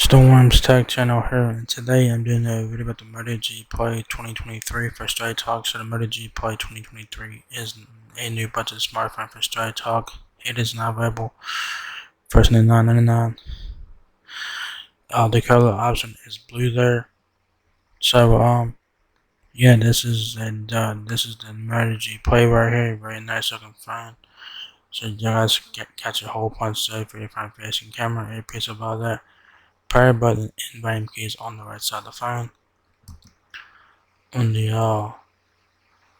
Storm's Tech Channel here, and today I'm doing a video about the Moto G Play 2023 for Straight Talk. So the Moto G Play 2023 is a new budget smartphone for Straight Talk. It is now available for $9.99. The color option is blue there. So yeah, this is the Moto G Play right here. Very nice looking phone. So you guys catch a whole bunch of for your front facing camera. A piece of all that. Power button and volume keys on the right side of the phone. On the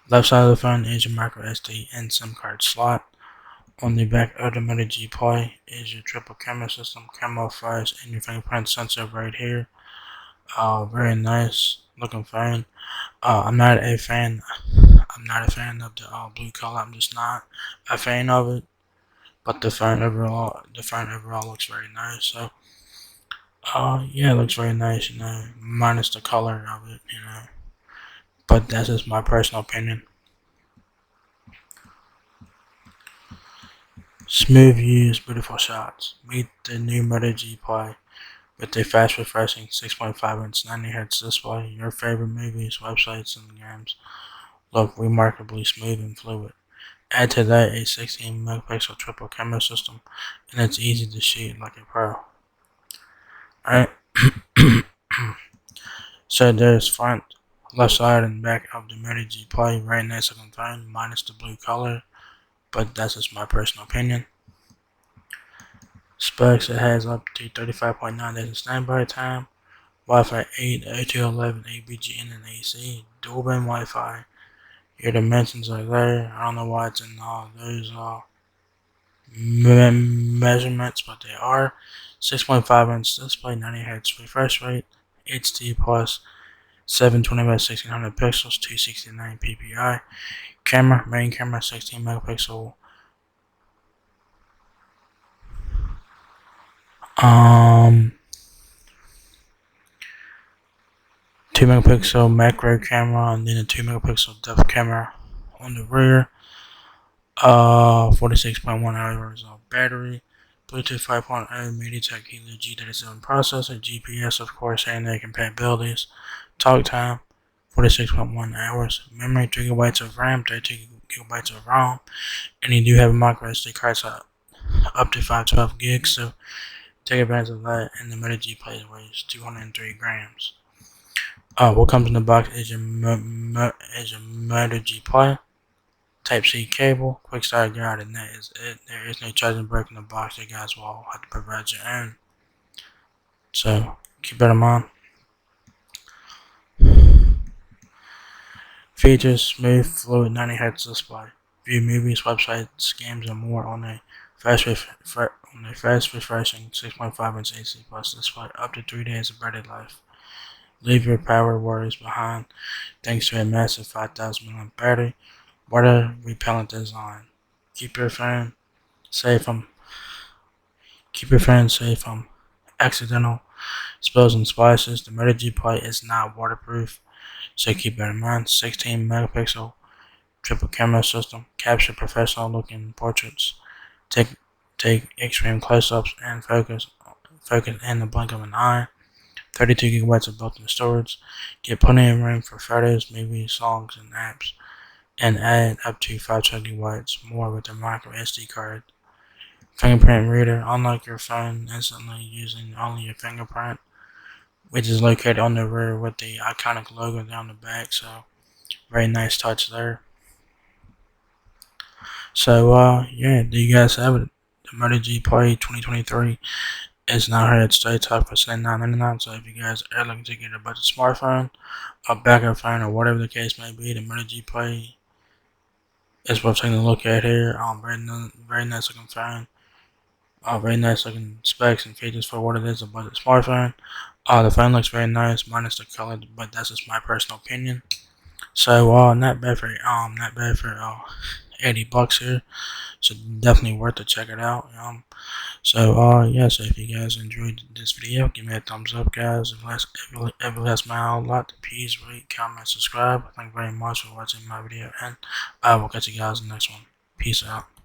left side of the phone is your micro SD and SIM card slot. On the back of the Moto G Play is your triple camera system, camera flash, and your fingerprint sensor right here. Very nice looking phone. I'm not a fan of the blue color. I'm just not a fan of it. But the phone overall looks very nice. So yeah, it looks very nice, minus the color of it, but that's just my personal opinion. Smooth use, beautiful shots. Meet the new Moto G Play with a fast refreshing 6.5-inch 90Hz display. Your favorite movies, websites, and games look remarkably smooth and fluid. Add to that a 16-megapixel triple camera system, and it's easy to shoot like a pro. Alright. So there's front, left side, and back of the Moto G Play. Very nice looking phone, minus the blue color, but that's just my personal opinion. Specs: it has up to 35.9 days of standby time, Wi-Fi 8, 802.11, ABGN, and AC, dual band Wi-Fi. Your dimensions are there. I don't know why it's in those measurements, but they are. 6.5-inch display, 90Hz refresh rate, HD plus, 720 by 1600 pixels, 269 ppi. Camera, main camera, 16 megapixel. 2 megapixel macro camera, and then a 2 megapixel depth camera on the rear. 46.1 hours of battery. Bluetooth 5.0, MediaTek Helio G37 processor, GPS, of course, and their compatibilities. Talk time, 46.1 hours. Memory, 3 GB of RAM, 32 GB of ROM, and you do have a micro SD card, so up to 512 gigs. So take advantage of that. And the Moto G Play weighs 203 grams. What comes in the box is your Moto G Play. Type-C cable, quick start guide, and that is it. There is no charging brick in the box. You guys will have to provide your own. So keep that in mind. Features: smooth, fluid 90Hz display. View movies, websites, games, and more on a fast refreshing 6.5-inch AC plus display. Up to 3 days of battery life. Leave your power worries behind thanks to a massive 5,000 mAh battery. Water repellent design. Keep your phone safe from accidental spills and splashes. The Moto G Play is not waterproof, so keep that in mind. 16 megapixel triple camera system. Capture professional looking portraits. Take extreme close-ups and focus in the blink of an eye. 32 GB of built-in storage. Get plenty of room for photos, movies, songs, and apps. And add up to 512 GB more with the micro SD card. Fingerprint reader, unlike your phone, instantly using only your fingerprint, which is located on the rear with the iconic logo down the back. So very nice touch there. So yeah, do you guys have it? The Moto G Play 2023 is now here at Straight Talk for $9.99. So if you guys are looking to get a budget smartphone, a backup phone, or whatever the case may be, the Moto G Play is what I'm taking a look at here. Very nice looking phone. Very nice looking specs and features for what it is, a budget smartphone. The phone looks very nice, minus the color, but that's just my personal opinion. So not bad for $80 here. So definitely worth to check it out. Yeah, so if you guys enjoyed this video, give me a thumbs up, guys. If it helps me out a lot, please rate, comment, subscribe. Thank you very much for watching my video, and I will catch you guys in the next one. Peace out.